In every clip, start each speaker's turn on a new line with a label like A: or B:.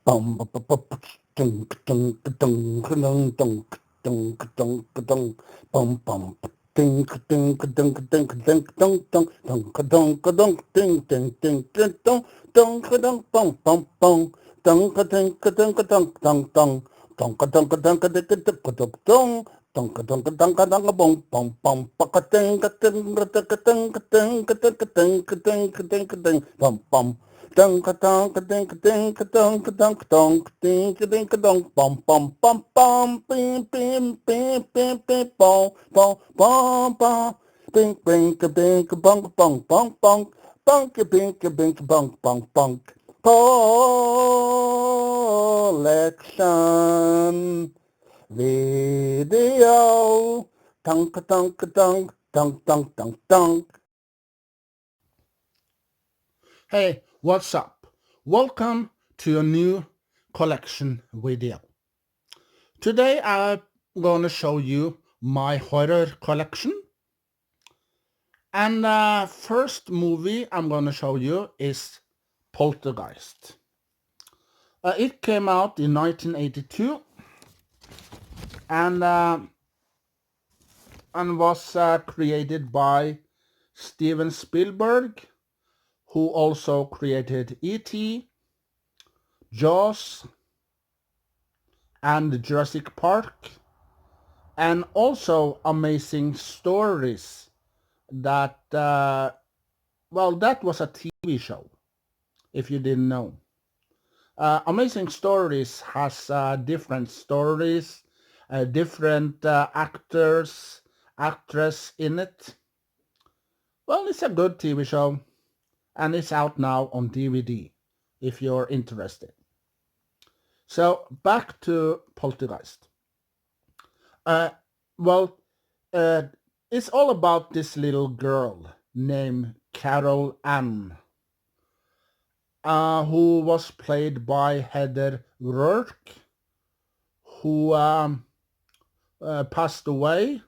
A: Dunk a dunk a dink a dink a dunk a dunk donk dink a dink a donk bum bum bum bum bim bim bim bim bim bum bum bum bum bink bink a bink a bunk bunk bunk bunk bunk a bink a bink a bunk bunk bunk collection video dunk a dunk a dunk dunk dunk dunk dunk.
B: Hey, what's up? Welcome to a new collection video. Today I'm going to show you my horror collection. And the first movie I'm going to show you is Poltergeist. It came out in 1982 and was created by Steven Spielberg, who also created E.T., Jaws, and Jurassic Park, and also Amazing Stories. That was a TV show, if you didn't know. Amazing Stories has different stories, different actors, actress in it. Well, it's a good TV show, and it's out now on DVD, if you're interested. So, back to Poltergeist. It's all about this little girl named Carol Ann, who was played by Heather Rourke, who passed away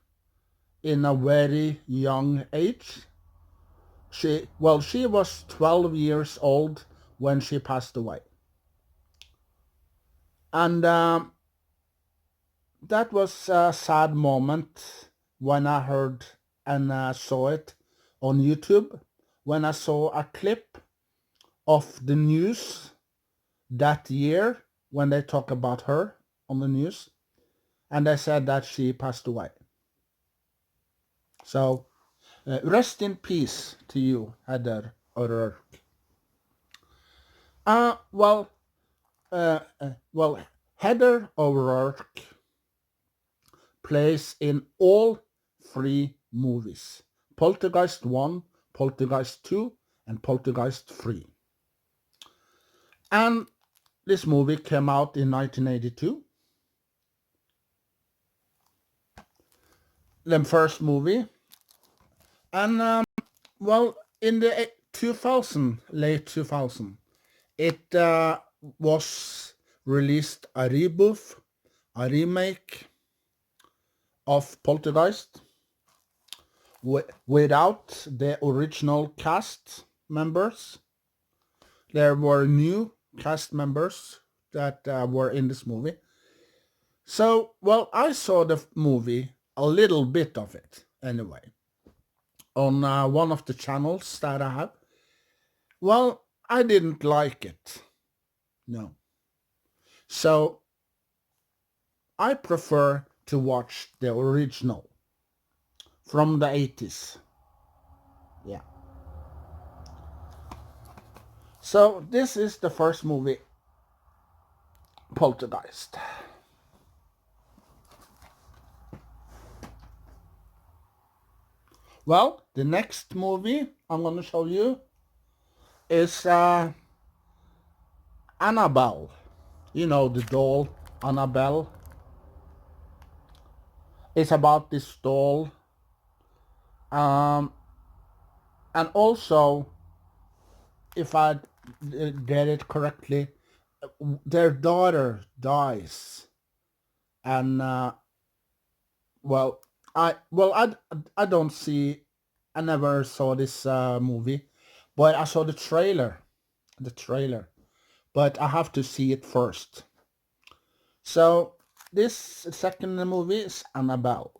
B: in a very young age. She was 12 years old when she passed away. And that was a sad moment when I heard and saw it on YouTube, when I saw a clip of the news that year when they talk about her on the news, and they said that she passed away. So rest in peace to you, Heather O'Rourke. Heather O'Rourke plays in all three movies: Poltergeist 1, Poltergeist 2, and Poltergeist 3. And this movie came out in 1982. The first movie. And in the 2000, late 2000, it was released a reboot, a remake of Poltergeist without the original cast members. There were new cast members that were in this movie. So, I saw the movie, a little bit of it anyway, on one of the channels that I have. Well, I didn't like it. No. So, I prefer to watch the original from the 80s. Yeah. So, this is the first movie, Poltergeist. Well, the next movie I'm going to show you is Annabelle. You know, the doll, Annabelle. It's about this doll. And also, if I get it correctly, their daughter dies. And, I don't see, I never saw this movie, but I saw the trailer. but I have to see it first. So this second movie is Annabelle.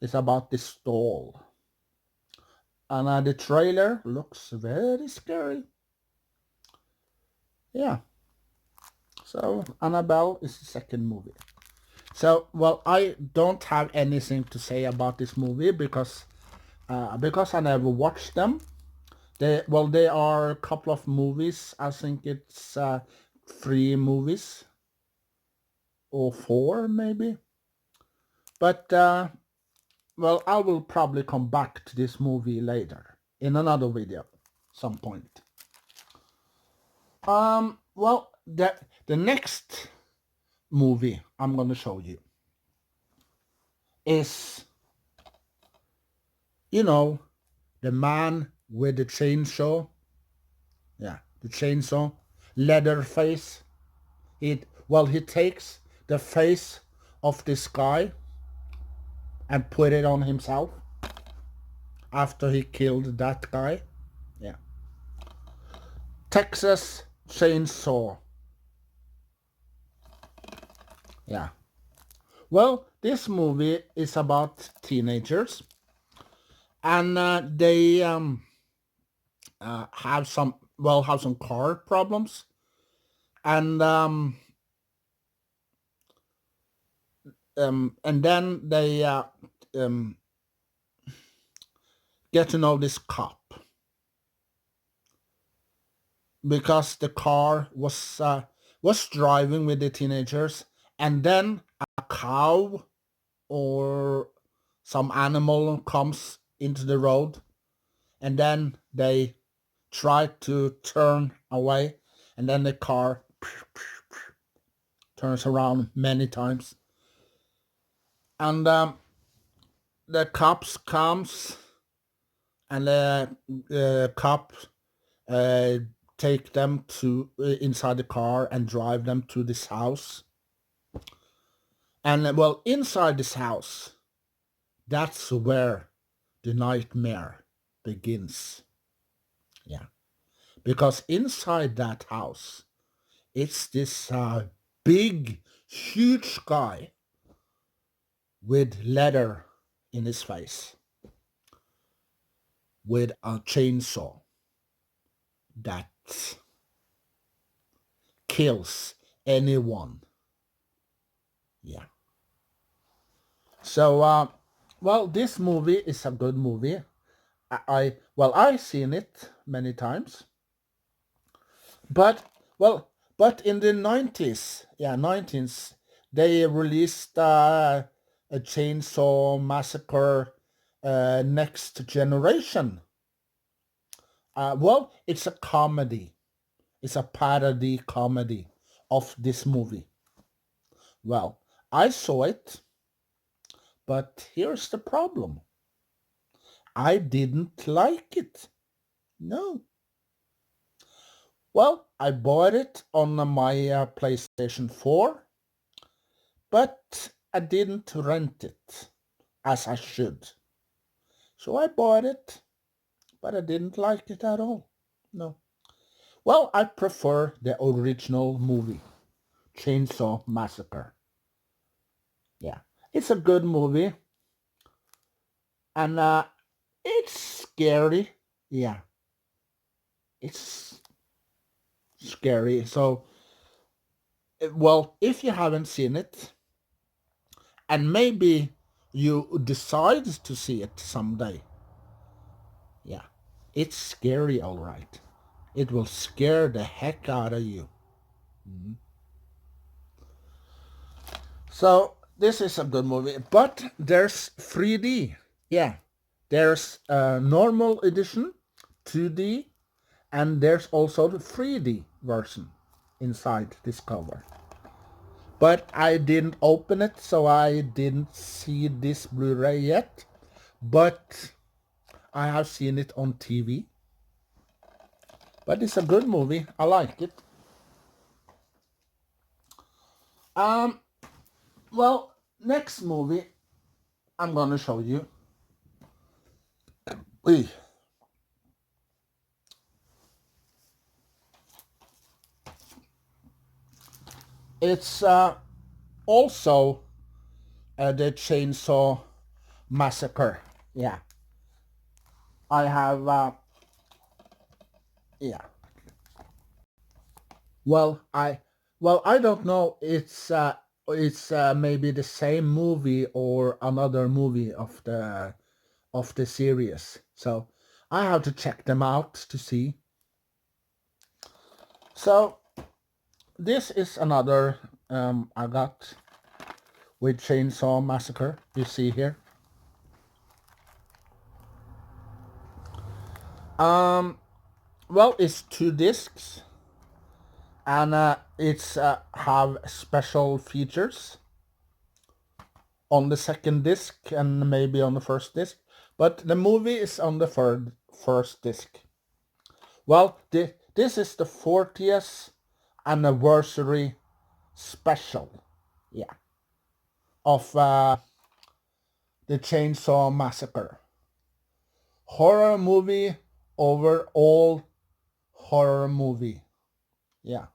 B: It's about this doll. And the trailer looks very scary. Yeah. So Annabelle is the second movie. So, well, I don't have anything to say about this movie because I never watched them. They are a couple of movies. I think it's 3 movies or 4 maybe. But well, I will probably come back to this movie later in another video, some point. Well, the next movie I'm gonna show you is, you know, the man with the chainsaw. Yeah, the chainsaw, leather face. He takes the face of this guy and put it on himself after he killed that guy. Yeah. Texas Chainsaw. Yeah. Well, this movie is about teenagers, and they have some car problems, and then they get to know this cop because the car was driving with the teenagers, and then a cow or some animal comes into the road, and then they try to turn away, and then the car turns around many times, and the cops comes, and the cop take them to inside the car and drive them to this house. And well, inside this house, that's where the nightmare begins. Yeah, because inside that house, it's this big, huge guy with leather in his face, with a chainsaw that kills anyone. Yeah. So, well, this movie is a good movie. I've seen it many times, but in the 90s, they released a Chainsaw Massacre Next Generation. It's a comedy. It's a parody comedy of this movie. Well, I saw it, but here's the problem. I didn't like it. No. Well, I bought it on my PlayStation 4, but I didn't rent it as I should. So I bought it, but I didn't like it at all. No. Well, I prefer the original movie, Chainsaw Massacre. Yeah, it's a good movie, and it's scary. Yeah, it's scary. So, well, if you haven't seen it, and maybe you decide to see it someday, yeah, it's scary, all right. It will scare the heck out of you. Mm-hmm. So this is a good movie, but there's 3D. Yeah, there's a normal edition, 2D, and there's also the 3D version inside this cover. But I didn't open it, so I didn't see this Blu-ray yet. But I have seen it on TV. But it's a good movie. I like it. Well, next movie I'm gonna show you. It's also the Chainsaw Massacre. Yeah, I have. Yeah. Well, I don't know. It's maybe the same movie or another movie of the series. So I have to check them out to see. So this is another I got with Chainsaw Massacre. You see here. Well, it's 2 discs, and it's have special features on the second disc and maybe on the first disc, but the movie is on the first disc. Well, this is the 40th anniversary special, yeah, of the Chainsaw Massacre. Horror movie over all horror movie, yeah.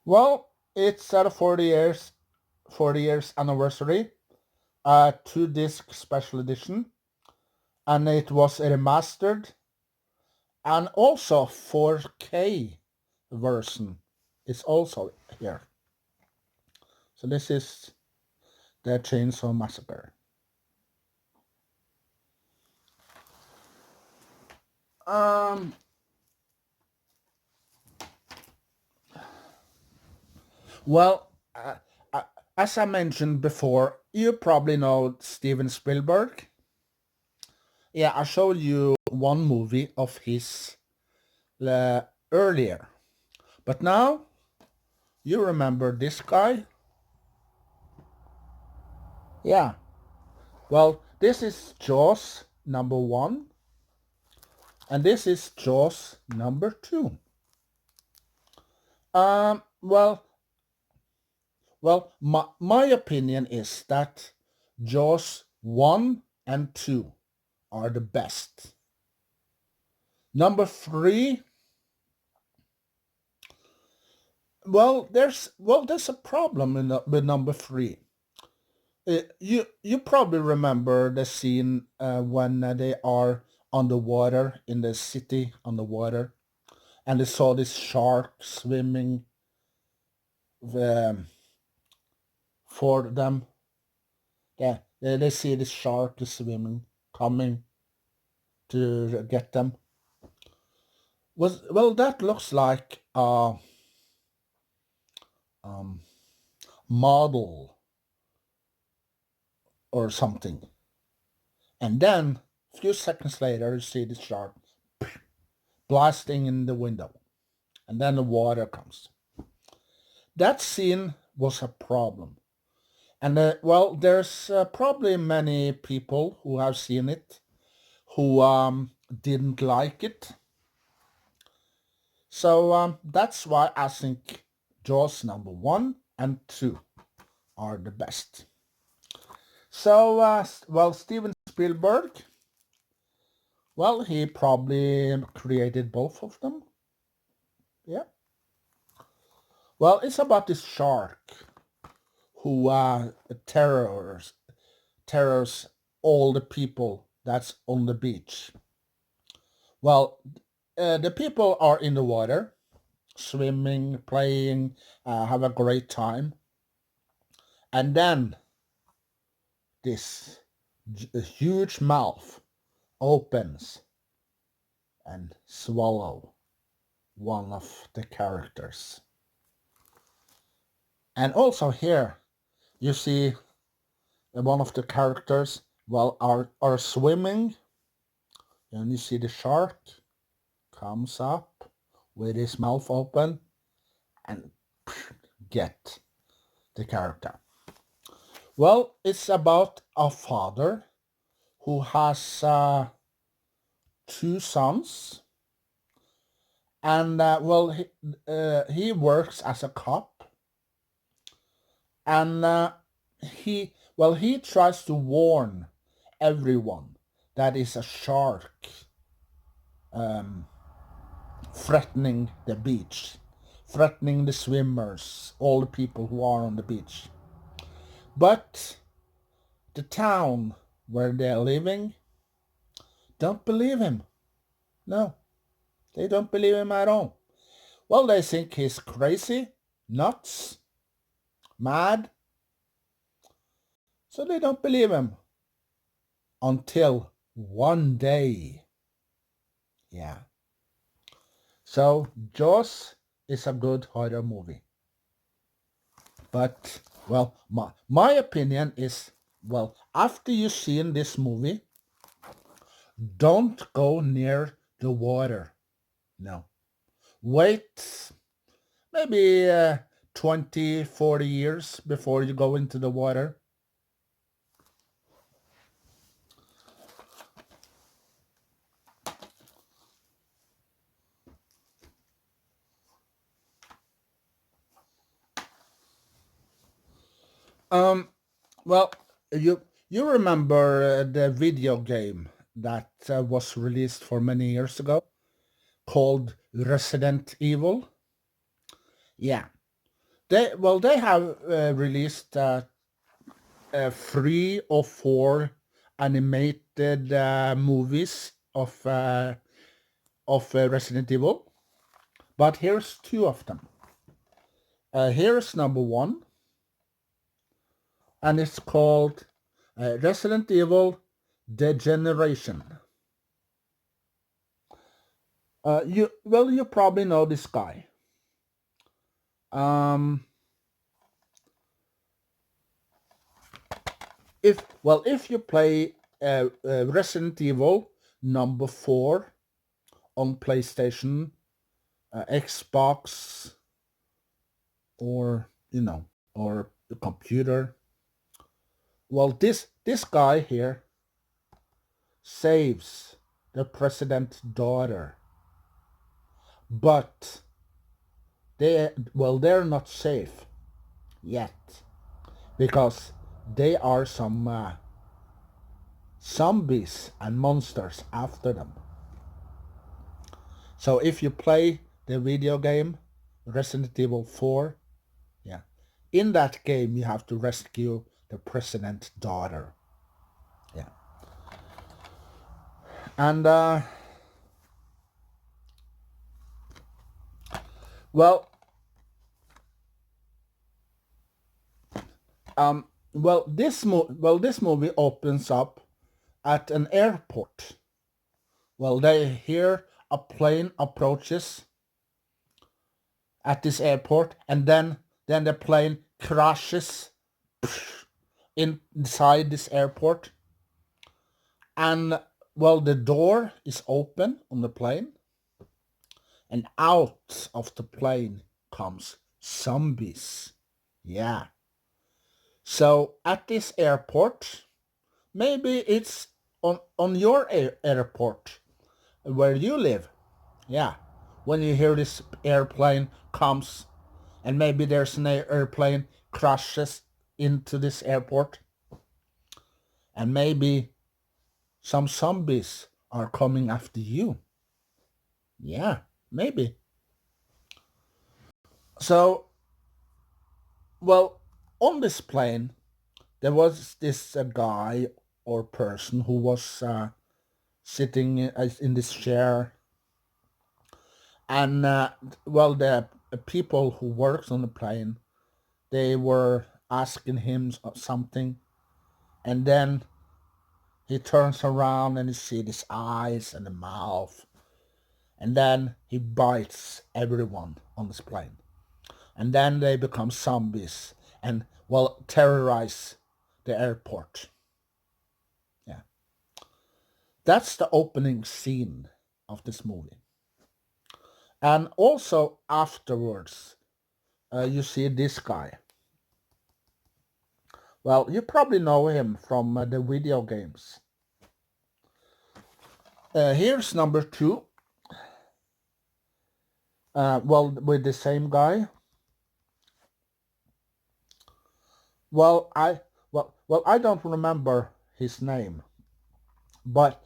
B: Well, it's at a 40 years anniversary, 2 disc special edition, and it was remastered, and also 4K version is also here. So this is the Chainsaw Massacre. Well, as I mentioned before, you probably know Steven Spielberg. Yeah, I showed you one movie of his earlier. But now, you remember this guy? Yeah. Well, this is Jaws #1, and this is Jaws #2. Um, well, my opinion is that Jaws 1 and 2 are the best. #3, there's a problem with #3. You probably remember the scene when they are on the water in the city on the water, and they saw this shark swimming um, for them. Yeah, they see this shark is swimming, coming to get them. That looks like a um, model or something. And then a few seconds later, you see the shark blasting in the window, and then the water comes. That scene was a problem. And there's probably many people who have seen it who didn't like it. So that's why I think Jaws #1 and 2 are the best. So, Steven Spielberg, he probably created both of them. Yeah. Well, it's about this shark who terrors all the people that's on the beach. Well, the people are in the water, swimming, playing, have a great time. And then this huge mouth opens and swallow one of the characters. And also here, you see one of the characters are swimming, and you see the shark comes up with his mouth open and get the character. Well, it's about a father who has 2 sons, and he works as a cop, and he tries to warn everyone that is a shark threatening the beach threatening the swimmers, all the people who are on the beach. But the town where they're living don't believe him. No, they don't believe him at all. Well, they think he's crazy, nuts, mad, so they don't believe him. Until one day. Yeah. So, Jaws is a good horror movie. But, well, my opinion is, well, after you've seen this movie, don't go near the water. No. Wait maybe 20, 40 years before you go into the water. Well, you remember the video game that was released for many years ago called Resident Evil? Yeah. They have released 3 or 4 animated movies of Resident Evil, but here's 2 of them. Here's number 1, and it's called Resident Evil Degeneration. You probably know this guy. If you play Resident Evil number 4 on PlayStation, Xbox, or or the computer, well, this guy here saves the president's daughter, but they're not safe yet because they are some zombies and monsters after them. So if you play the video game Resident Evil 4, yeah, in that game you have to rescue the president's daughter. Yeah. And this movie opens up at an airport. Well, they hear a plane approaches at this airport, and then the plane crashes inside this airport. And, well, the door is open on the plane, and out of the plane comes zombies. Yeah. So at this airport, maybe it's on your airport where you live. Yeah. When you hear this airplane comes, and maybe there's an airplane crashes into this airport, and maybe some zombies are coming after you. Yeah, maybe. So, well, on this plane, there was this guy or person who was sitting in this chair, and the people who works on the plane, they were asking him something, and then he turns around and you see his eyes and the mouth, and then he bites everyone on this plane, and then they become zombies and, well, terrorize the airport. Yeah. That's the opening scene of this movie. And also afterwards, you see this guy. Well, you probably know him from the video games. Here's number 2. With the same guy. I don't remember his name, but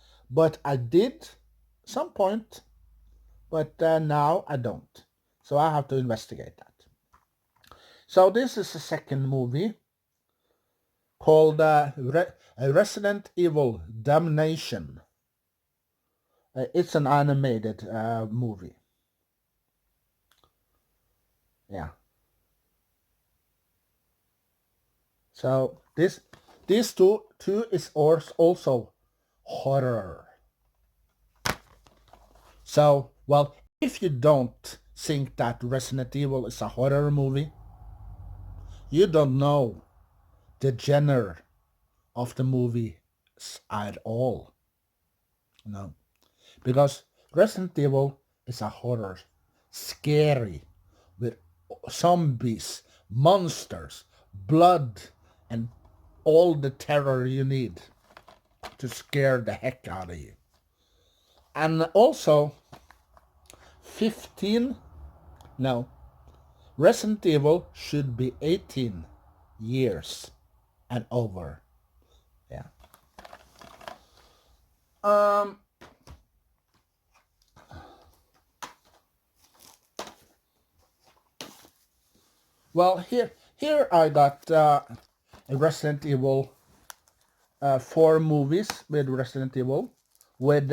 B: I did some point, but now I don't. So I have to investigate that. So this is the second movie called Resident Evil Damnation. It's an animated movie. Yeah. So these two is also horror. So, well, if you don't think that Resident Evil is a horror movie, you don't know the genre of the movie at all. No. Because Resident Evil is a horror. Scary. With zombies, monsters, blood, and all the terror you need to scare the heck out of you. And also, Resident Evil should be 18 years and over. Yeah. Well, here I got Resident Evil 4 movies with Resident Evil with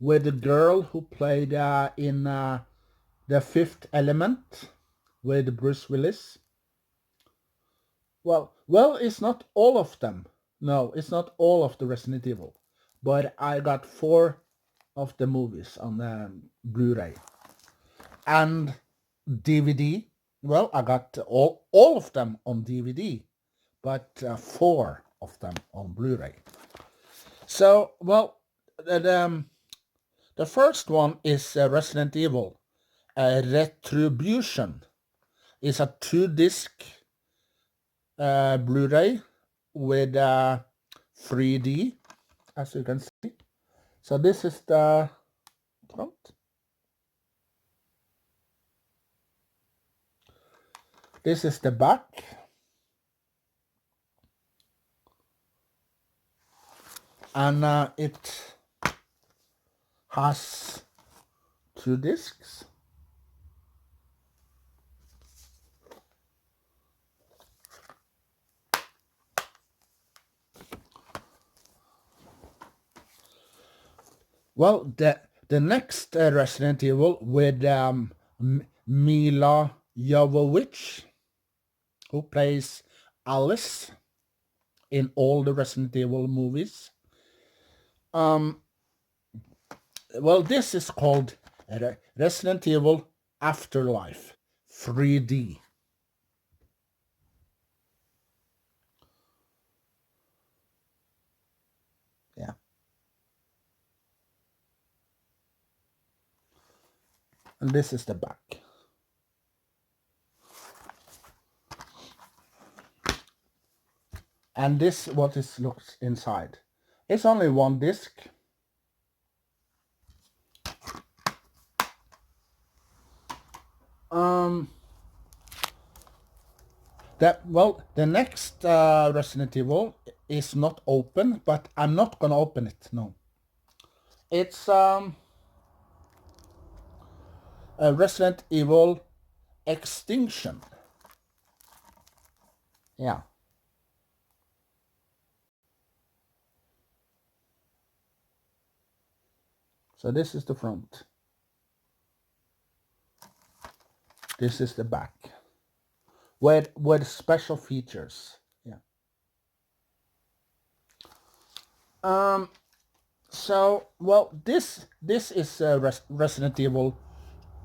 B: with the girl who played in The Fifth Element with Bruce Willis. Well, it's not all of them. No, it's not all of the Resident Evil, but I got 4 of the movies on Blu-ray and DVD. Well, I got all of them on DVD, but 4 of them on Blu-ray. So, well, the first one is Resident Evil Retribution. It's a 2-disc Blu-ray with 3D, as you can see. So this is the front. This is the back. And it has 2 discs. Well, the next Resident Evil with Mila Jovovich, who plays Alice in all the Resident Evil movies. Well, this is called Resident Evil Afterlife 3D. Yeah. And this is the back. And this what it looks inside. It's only 1 disc. The next Resident Evil is not open, but I'm not gonna open it. No, it's a Resident Evil Extinction. Yeah. So this is the front. This is the back. With special features. Yeah. So, well, this is Resident Evil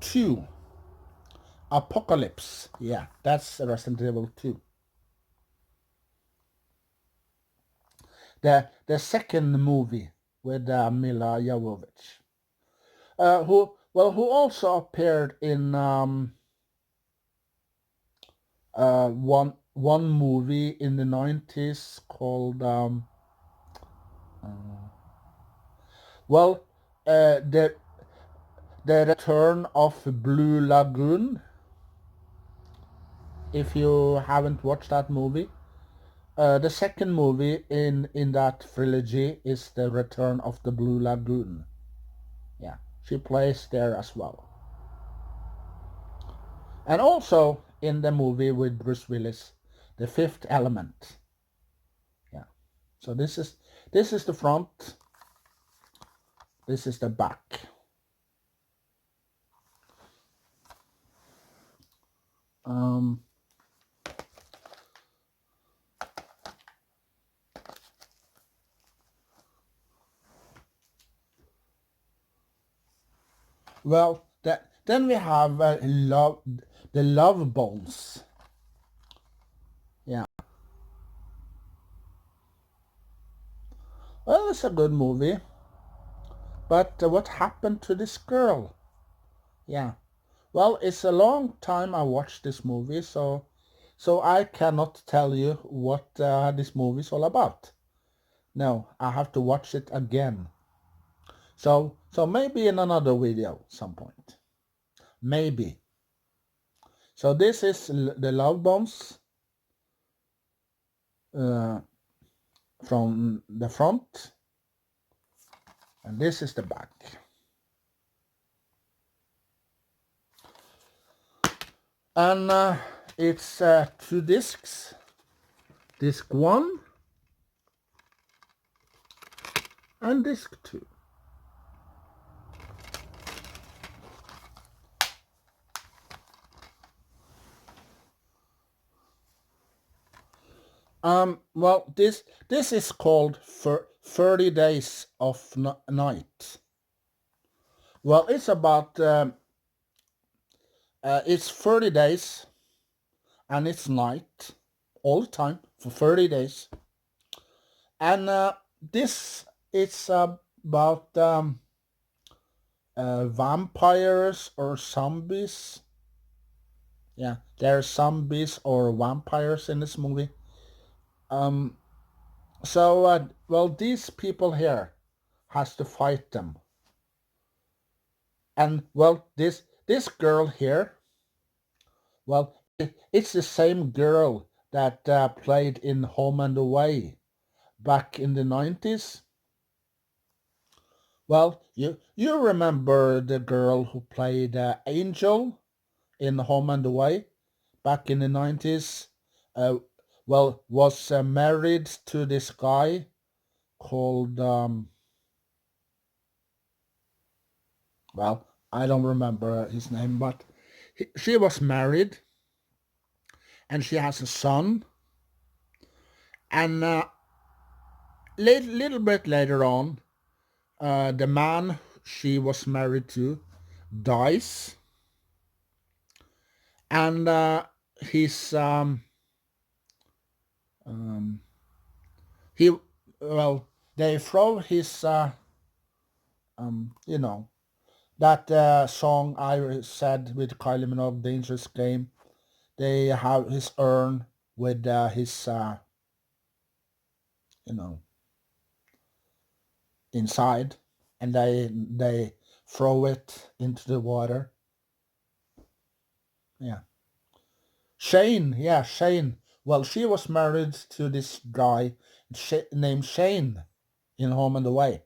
B: 2. Apocalypse. Yeah, that's Resident Evil 2. The second movie with Mila Jovovich, who also appeared in one movie in the 90s called the Return of Blue Lagoon. If you haven't watched that movie, the second movie in that trilogy is The Return of the Blue Lagoon. Yeah, she plays there as well. And also in the movie with Bruce Willis, The Fifth Element. Yeah. So this is the front. This is the back. Um, well, then we have the Love Bones. Yeah. Well, it's a good movie. But what happened to this girl? Yeah. Well, it's a long time I watched this movie, so I cannot tell you what this movie is all about. No, I have to watch it again. So maybe in another video some point. Maybe. So this is the Love Bones from the front, and this is the back. And it's 2 discs. Disc 1 and disc 2. Well, this is called 30 Days of Night. Well, it's about it's 30 days and it's night all the time for 30 days. And this it's about vampires or zombies. Yeah, there are zombies or vampires in this movie. So well, these people here has to fight them. And well, this girl here, well, it's the same girl that played in Home and Away back in the 90s. Well, you remember the girl who played Angel in Home and Away back in the 90s? Well, was married to this guy called, well, I don't remember his name, but she was married and she has a son. And little bit later on, the man she was married to dies, and he's he well they throw his you know that song I said with Kylie Minogue, Dangerous Game. They have his urn with his inside, and they throw it into the water. Yeah. Shane. Well, she was married to this guy named Shane in Home and Away.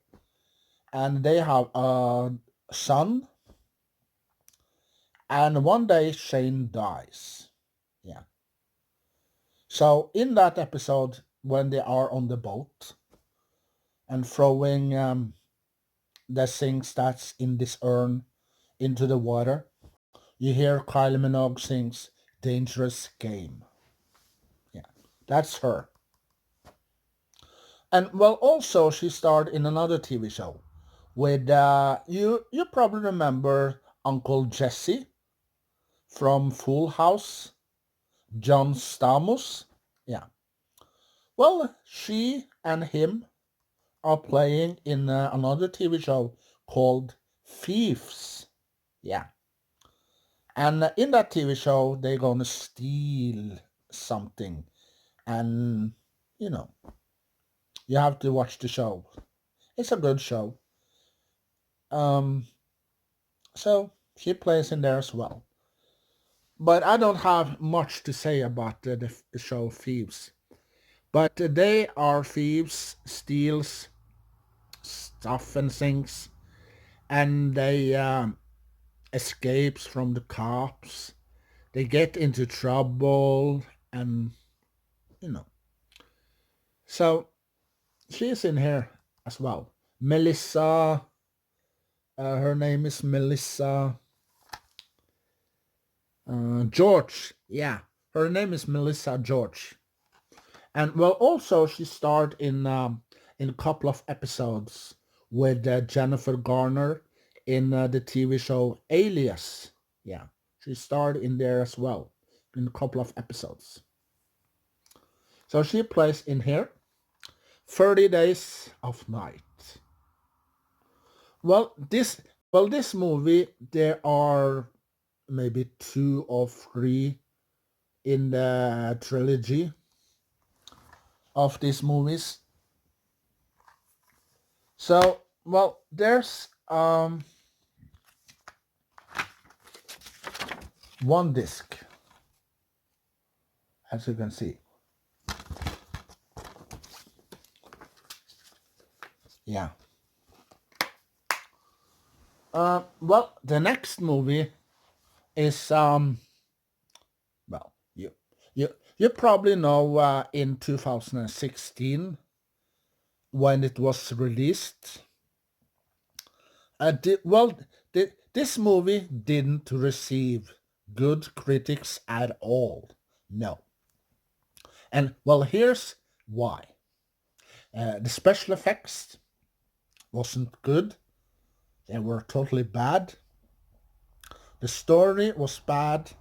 B: And they have a son. And one day Shane dies. Yeah. So in that episode, when they are on the boat and throwing the things that's in this urn into the water, you hear Kylie Minogue sings Dangerous Game. Yeah, that's her. And well, also she starred in another TV show with you probably remember Uncle Jesse from Full House, John Stamos. Yeah. Well, she and him are playing in another TV show called Thieves. Yeah. And in that TV show, they're gonna steal something, and you know, you have to watch the show. It's a good show. So she plays in there as well. But I don't have much to say about the show Thieves. But they are thieves, steals stuff and things, and they escapes from the cops. they get into trouble, and you know. So she's in here as well. Melissa, her name is Melissa George. Yeah, her name is Melissa George. And well, also she starred in a couple of episodes with Jennifer Garner in the TV show Alias. Yeah, she starred in there as well in a couple of episodes. So she plays in here 30 Days of Night. This movie, there are maybe 2 or 3 in the trilogy of these movies. So, well, there's one disc, as you can see. Yeah. Well, the next movie is well, you probably know in 2016 when it was released. This movie didn't receive good critics at all. No. And well, here's why. The special effects wasn't good. They were totally bad. The story was bad.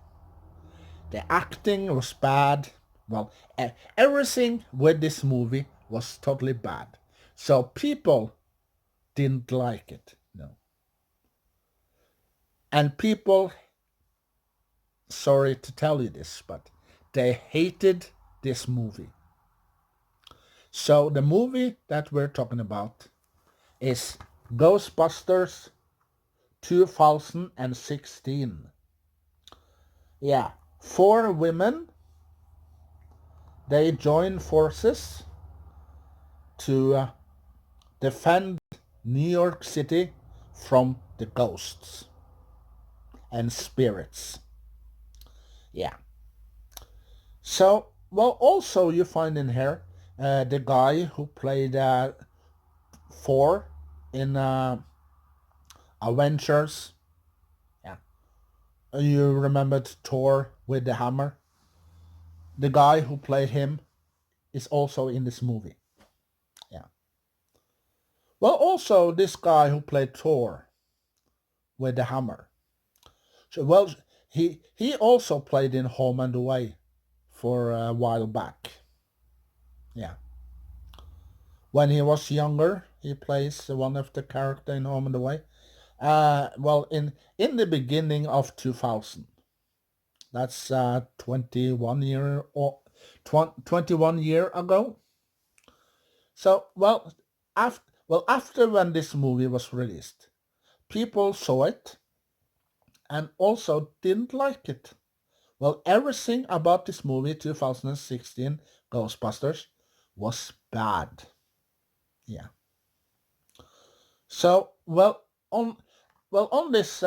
B: The acting was bad. Well, everything with this movie was totally bad. So people didn't like it. No. And people, sorry to tell you this, but they hated this movie. So the movie that we're talking about is Ghostbusters 2016. Yeah, 4 women, they join forces to defend New York City from the ghosts and spirits. Yeah. So, well, also you find in here the guy who played Thor in Avengers. Yeah. You remembered Thor with the hammer? The guy who played him is also in this movie. Yeah. Well, also this guy who played Thor with the hammer. So, well, he also played in Home and Away for a while back. Yeah. When he was younger, he plays one of the character in Home and Away. Well, in the beginning of 2000. That's 21 year ago. So, after when this movie was released, people saw it and also didn't like it. Well, everything about this movie, 2016 Ghostbusters, was bad. Yeah. So, on this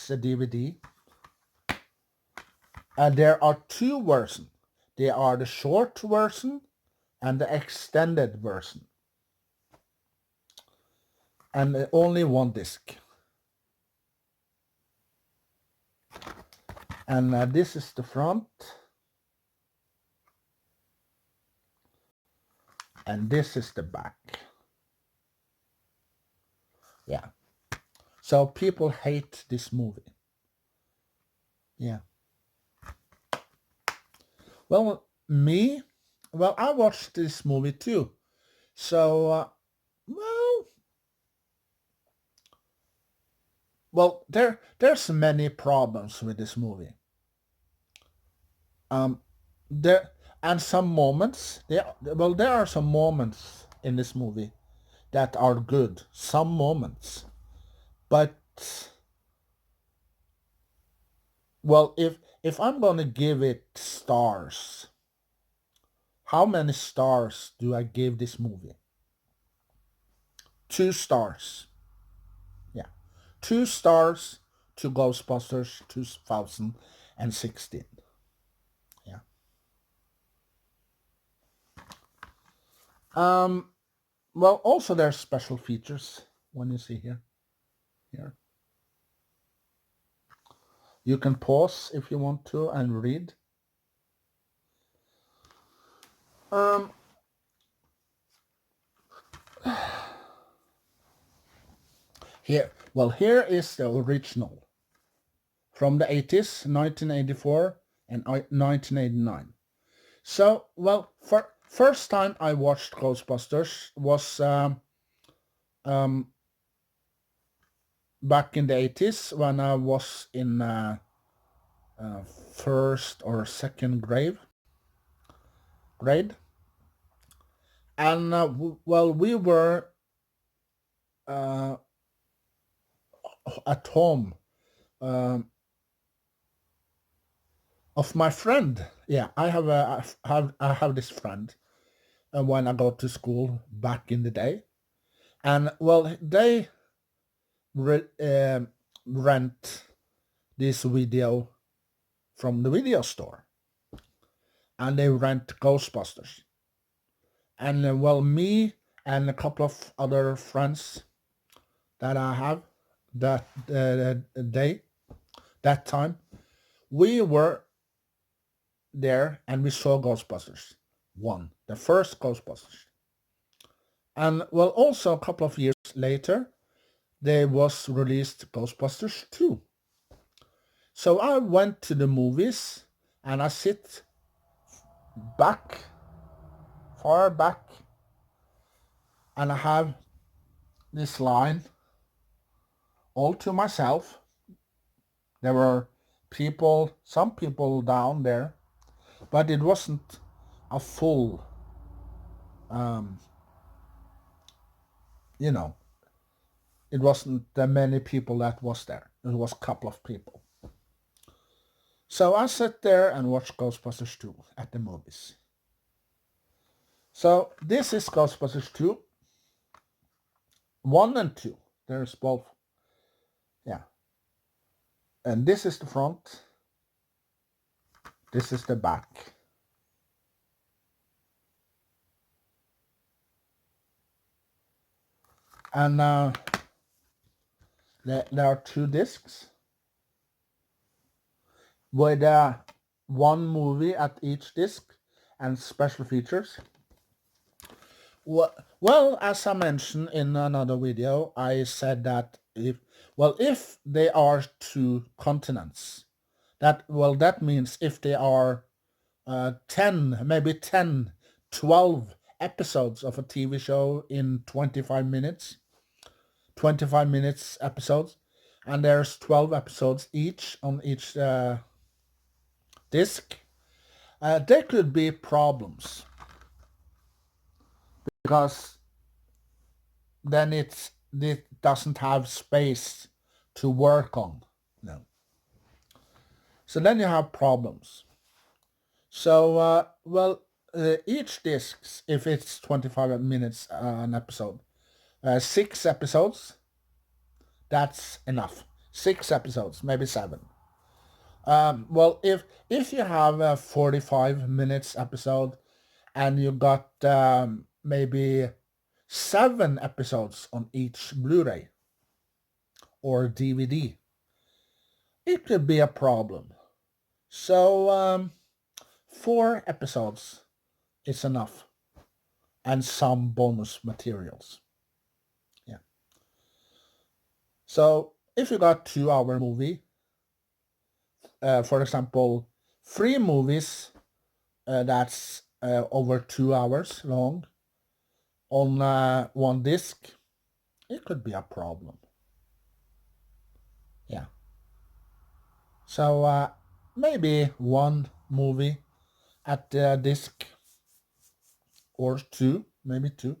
B: DVD, there are 2 versions. There are the short version and the extended version, and only 1 disc. And this is the front, and this is the back. Yeah. So people hate this movie. Yeah. Well, I watched this movie too. So, there's many problems with this movie. There and some moments. There are some moments in this movie that are good. Some moments, but well, if I'm gonna give it stars, how many stars do I give this movie? 2 stars. Yeah, 2 stars to Ghostbusters 2016. Yeah. Well, also there's special features when you see here. Here. You can pause if you want to and read. Here is the original from the 80s, 1984 and 1989. So, first time I watched Ghostbusters was back in the 80s when I was in first or second grade. And we were at home of my friend. Yeah, I have this friend when I go to school back in the day, and they rent this video from the video store, and they rent Ghostbusters, and me and a couple of other friends that I have that time, we were there and we saw Ghostbusters 1, the first Ghostbusters. And also a couple of years later, there was released Ghostbusters 2. So I went to the movies and I sit far back, and I have this line all to myself. There were some people down there, but it wasn't a full, it wasn't that many people that was there. It was a couple of people. So I sat there and watched Ghostbusters 2 at the movies. So this is Ghostbusters 2. 1 and 2. There's both. Yeah. And this is the front. This is the back. And there are 2 discs with one movie at each disc and special features. Well, as I mentioned in another video, I said that if they are 2 continents, that means if they are 10, maybe 10, 12 episodes of a TV show in 25 minutes episodes, and there's 12 episodes each on each disc, there could be problems, because then it doesn't have space to work on. No. So then you have problems. So each disc, if it's 25 minutes an episode, 6 episodes, that's enough. 6 episodes, maybe 7. If you have a 45 minutes episode and you got maybe 7 episodes on each Blu-ray or DVD, it could be a problem. So 4 episodes is enough, and some bonus materials. Yeah. So if you got 2-hour movie, for example, 3 movies that's over 2 hours long on one disc, it could be a problem. Yeah. So maybe 1 movie at the disc, or 2, maybe 2.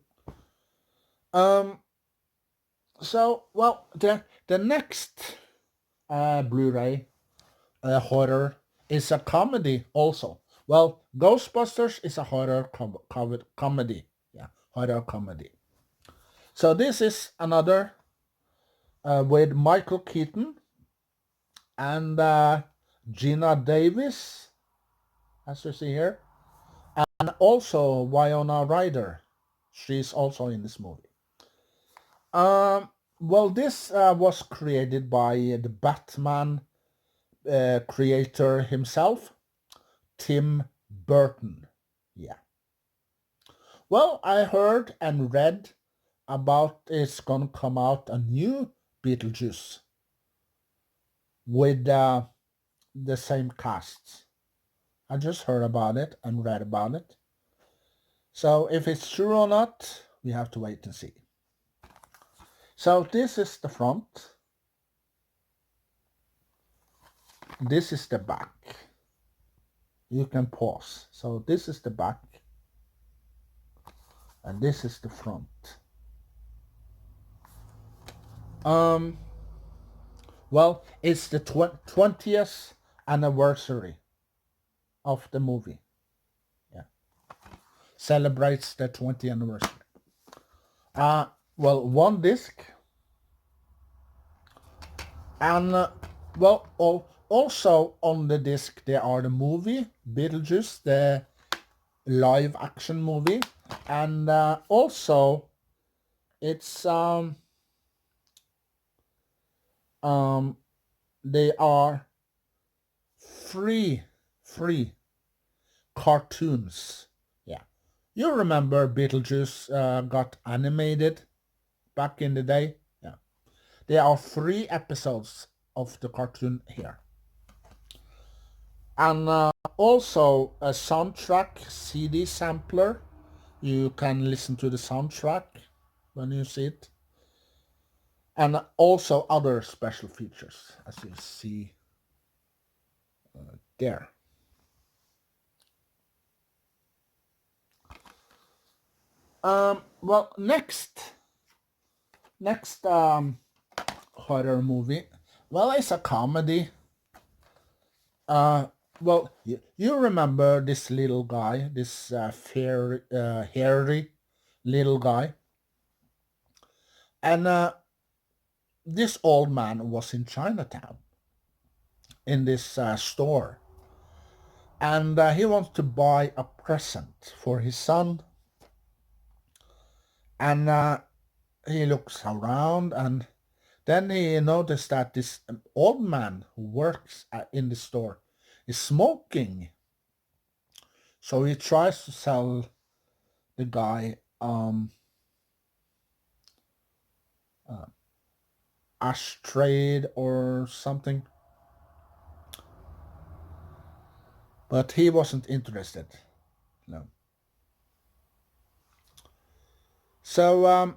B: So the next Blu-ray horror is a comedy also. Well, Ghostbusters is a horror comedy. Yeah, horror comedy. So this is another with Michael Keaton and Gina Davis, as you see here, and also Winona Ryder. She's also in this movie. Well, this was created by the Batman creator himself, Tim Burton. Yeah. Well, I heard and read about it's gonna come out a new Beetlejuice with the same cast. I just heard about it and read about it. So if it's true or not, we have to wait and see. So this is the front. This is the back. You can pause. So this is the back. And this is the front. Well, it's the 20th anniversary of the movie. Yeah. Celebrates the 20th anniversary. Well, one disc. And, well, also on the disc there are the movie, Beetlejuice, the live action movie. And also it's they are free cartoons. Yeah, you remember Beetlejuice got animated back in the day. Yeah, there are 3 episodes of the cartoon here, and also a soundtrack CD sampler. You can listen to the soundtrack when you see it. And also other special features, as you see there. Well, next horror movie. Well, it's a comedy. Well, you remember this little guy, this hairy little guy, and this old man was in Chinatown in this store, and he wants to buy a present for his son, and he looks around, and then he noticed that this old man who works in the store is smoking. So he tries to sell the guy ashtray or something, but he wasn't interested. No. So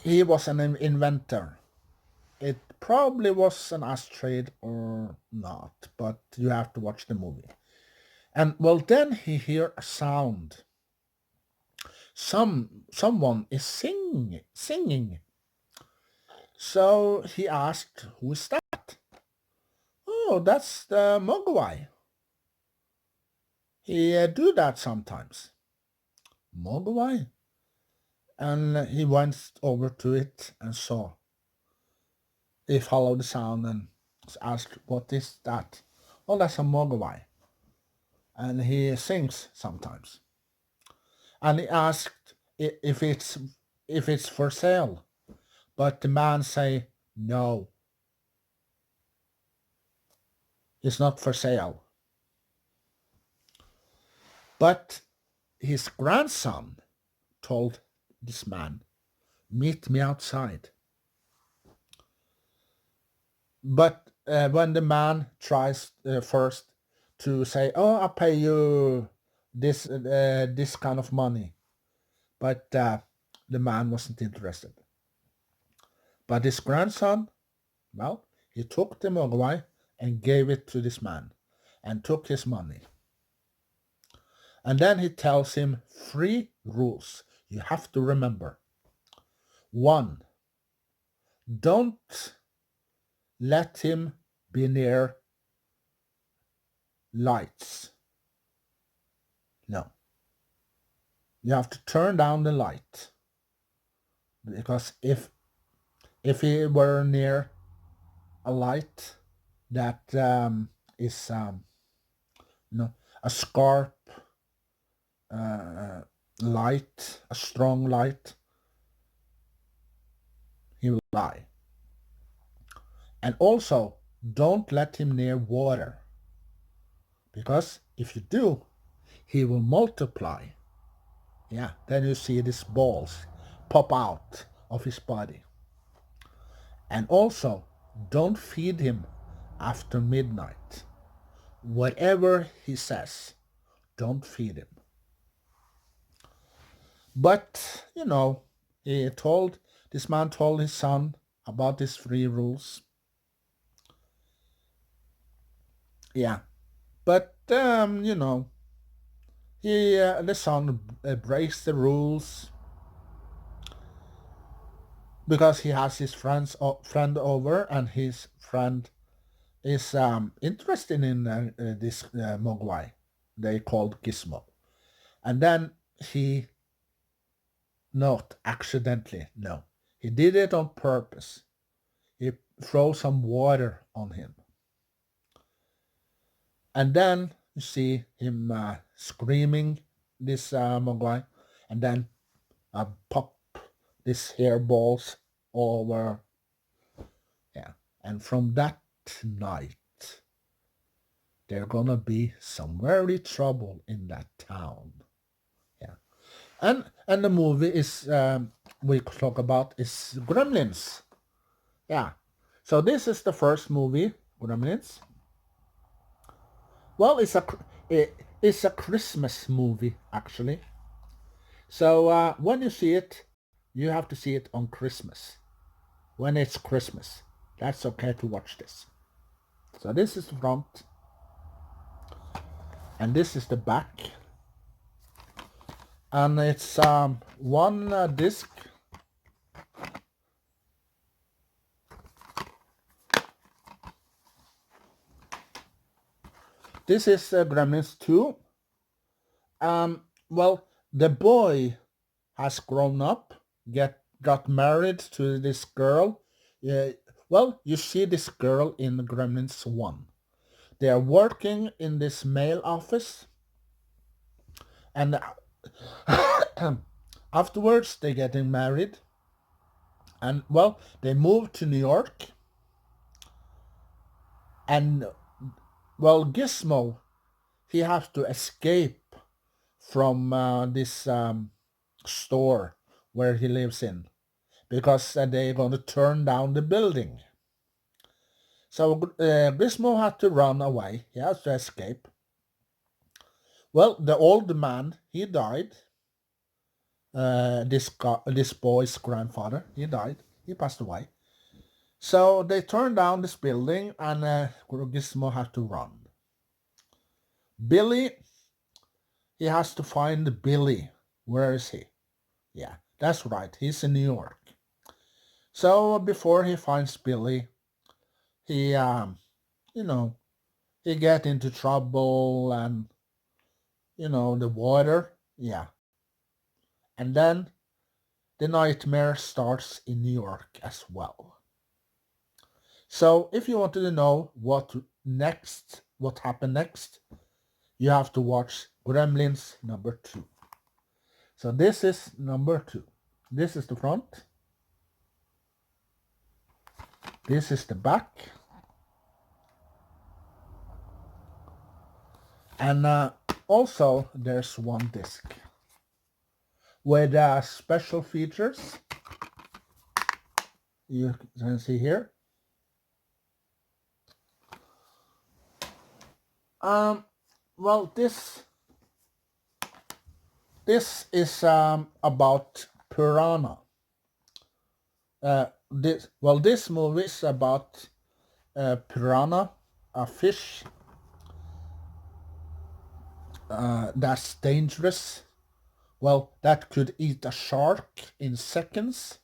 B: he was an inventor. It probably was an ashtray or not, but you have to watch the movie. And well, then he hear a sound. Someone is singing. So he asked, "Who is that?" "Oh, that's the Mogwai. He do that sometimes." "Mogwai?" And he went over to it and saw. He followed the sound and asked, "What is that?" "Oh, that's a Mogwai. And he sings sometimes." And he asked if it's for sale, but the man say, "No, it's not for sale." But his grandson told this man, "Meet me outside." But when the man tries first to say, "Oh, I'll pay you this kind of money," but the man wasn't interested. But his grandson, well, he took the Mogwai and gave it to this man and took his money. And then he tells him 3 rules you have to remember. 1, don't let him be near lights. No. You have to turn down the light. Because if he were near a light that is a sharp light, a strong light, he will die. And also, don't let him near water, because if you do, he will multiply. Yeah, then you see these balls pop out of his body. And also, don't feed him after midnight. Whatever he says, don't feed him. But, this man told his son about these 3 rules. Yeah. But, the son breaks the rules because he has his friend over, and his friend is interested in this Mogwai they called Gizmo. And then he, not accidentally, no, he did it on purpose. He threw some water on him. And then you see him screaming, this Mogwai, and then pop these hairballs over. Yeah. And from that night, there's gonna be some very trouble in that town. Yeah. And the movie is we talk about is Gremlins. Yeah. So this is the first movie, Gremlins. Well, it's a Christmas movie actually. So when you see it, you have to see it on Christmas. When it's Christmas, that's okay to watch this. So this is the front, and this is the back, and it's one disc. This is Gremlins 2. Well, the boy has grown up, got married to this girl. Well, you see this girl in Gremlins 1. They are working in this mail office, and afterwards they're getting married. And, well, they move to New York. And, well, Gizmo, he has to escape from this store where he lives in, because they're going to turn down the building. So Gizmo had to run away. He has to escape. Well, the old man, he died. This boy's grandfather, he died. He passed away. So they turned down this building, and Gizmo had to run. Billy, he has to find Billy. Where is he? Yeah, that's right. He's in New York. So before he finds Billy, he, he get into trouble, and, the water. Yeah. And then the nightmare starts in New York as well. So if you wanted to know what happened next, you have to watch Gremlins Number 2. So this is number 2. This is the front. This is the back. And also there's one disc with special features. You can see here. Well, this is about piranha. This movie is about piranha, a fish that's dangerous. Well, that could eat a shark in seconds,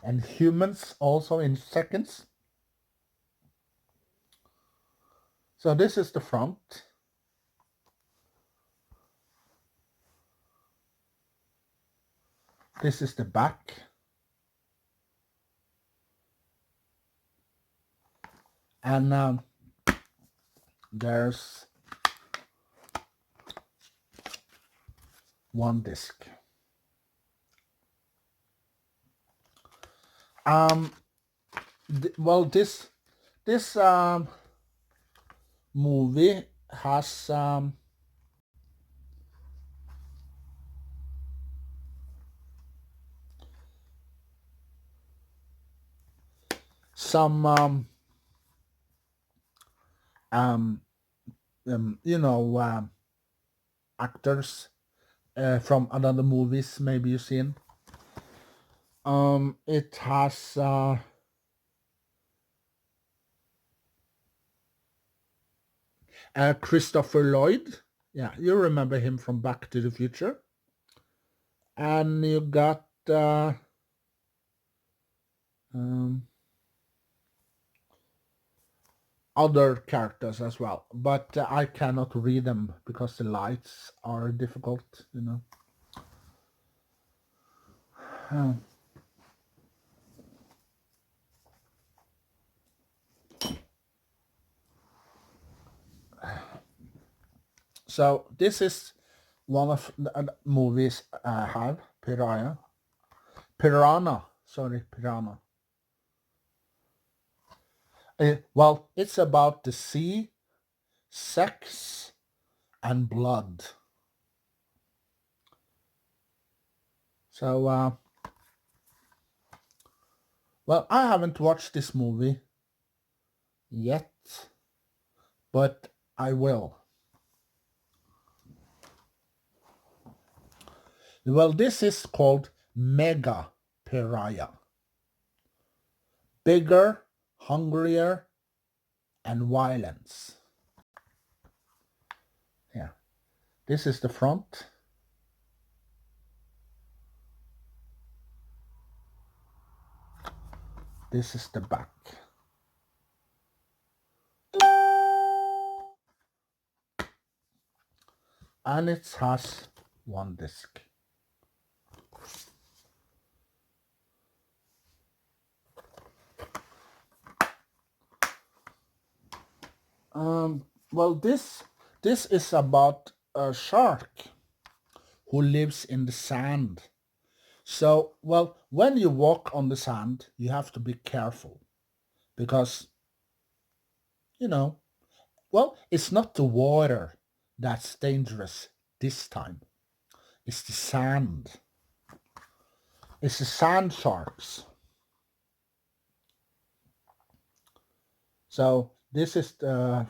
B: and humans also in seconds. So this is the front. This is the back. And there's one disc. Well, this movie has some actors from other movies maybe you've seen. It has Christopher Lloyd. Yeah, you remember him from Back to the Future. And you got other characters as well, but I cannot read them because the lights are difficult, So this is one of the movies I have, Piranha. Well, it's about the sea, sex, and blood. So, well, I haven't watched this movie yet, but I will. Well, this is called Mega Piranha. Bigger, hungrier, and violence. Yeah. This is the front. This is the back. And it has one disc. Well, this is about a shark who lives in the sand. So, well, when you walk on the sand, you have to be careful because, well, it's not the water that's dangerous this time. It's the sand. It's the sand sharks. So this is the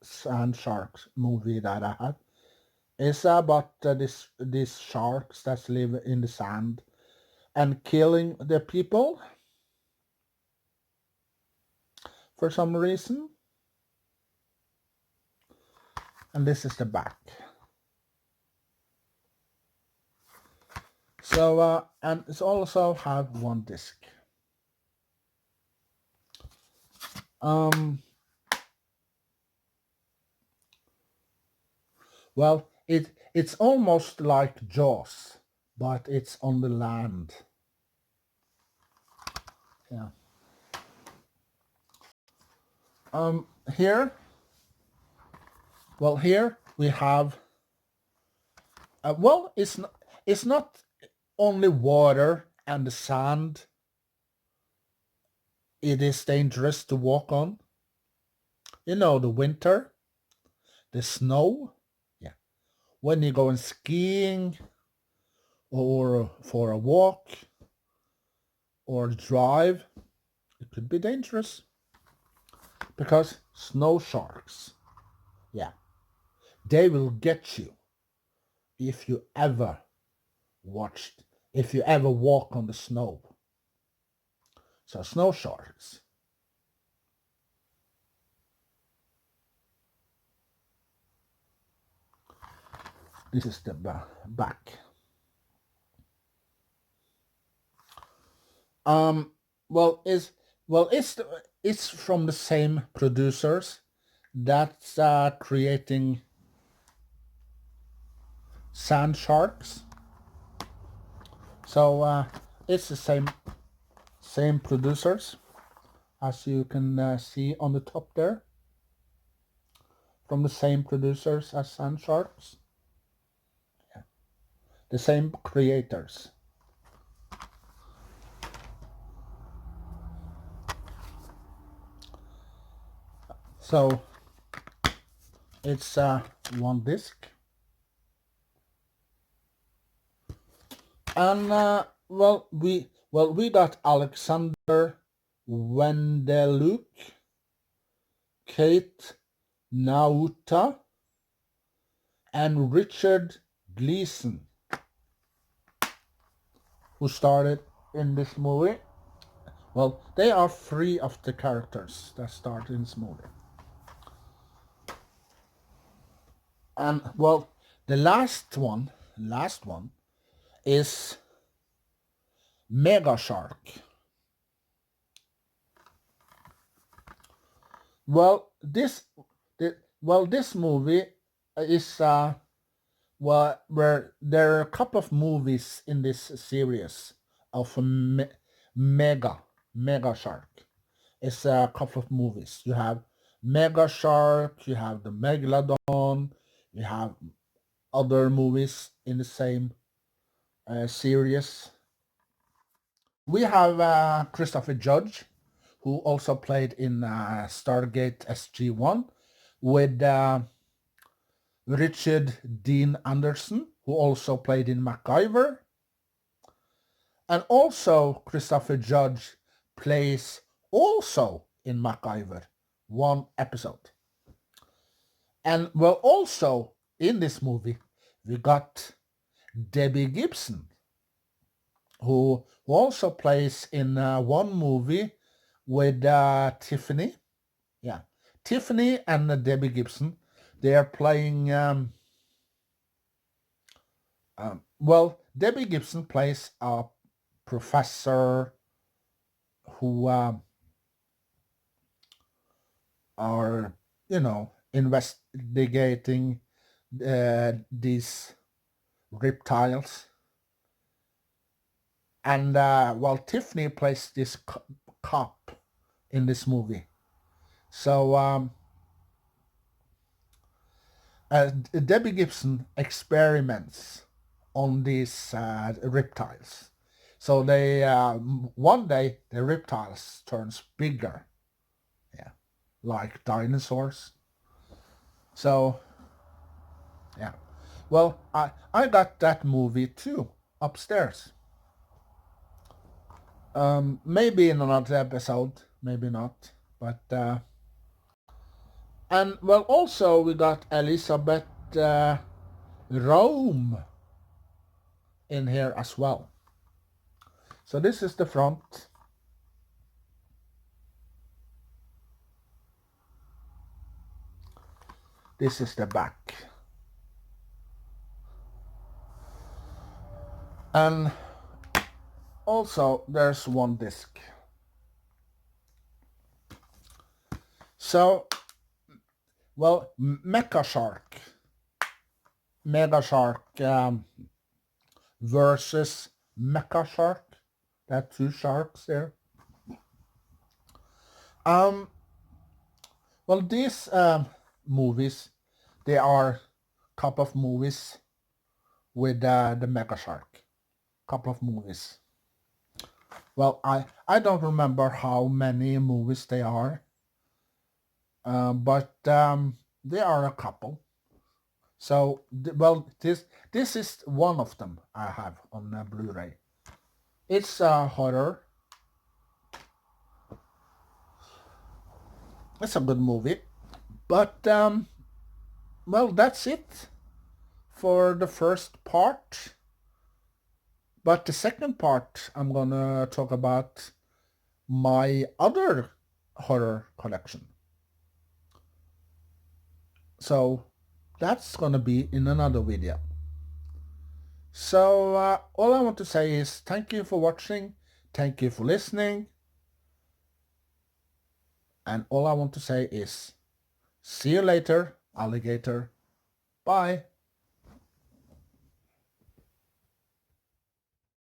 B: sand sharks movie that I have. It's about these sharks that live in the sand and killing the people for some reason. And this is the back. So and it's also have one disc. Well, it's almost like Jaws, but it's on the land. Yeah. Here we have. Well, it's not only water and the sand. It is dangerous to walk on. The winter, the snow. Yeah. When you're going skiing or for a walk or drive, it could be dangerous because snow sharks, yeah, they will get you if you ever walk on the snow. So snow sharks. This is the back. Well, it's from the same producers that's creating Sand Sharks. So it's the same producers. as you can see on the top there, from the same producers as Sand Sharks. Yeah. The same creators. So it's one disc. And we got Alexander Wendeluk, Kate Nauta, and Richard Gleason, who started in this movie. Well, they are three of the characters that start in this movie. And well, the last one is Mega Shark. Well, this movie is where there are a couple of movies in this series of Mega Shark. It's a couple of movies. You have Mega Shark, you have the Megalodon, you have other movies in the same series. We have Christopher Judge, who also played in Stargate SG-1, with Richard Dean Anderson, who also played in MacGyver. And also Christopher Judge plays also in MacGyver, one episode. And well, also in this movie, we got Debbie Gibson, who also plays in one movie with Tiffany. Yeah, Tiffany and Debbie Gibson, they are playing... Debbie Gibson plays a professor who are, investigating these reptiles. And Tiffany plays this cop in this movie. So Debbie Gibson experiments on these reptiles. So they one day the reptiles turns bigger, yeah, like dinosaurs. So yeah, well, I got that movie too upstairs. Maybe in another episode, maybe not, but and well, also we got Elizabeth Rome in here as well. So this is the front. This is the back. And also there's one disc. So, well, Mega Shark versus Mecha Shark. There are two sharks there. Well, these movies, they are couple of movies with the Mega Shark. Couple of movies. Well, I don't remember how many movies they are, but there are a couple. So, this is one of them I have on Blu-ray. It's a horror. It's a good movie. But, well, that's it for the first part. But the second part, I'm gonna talk about my other horror collection. So that's gonna be in another video. So all I want to say is thank you for watching, thank you for listening, and all I want to say is see you later, alligator. Bye.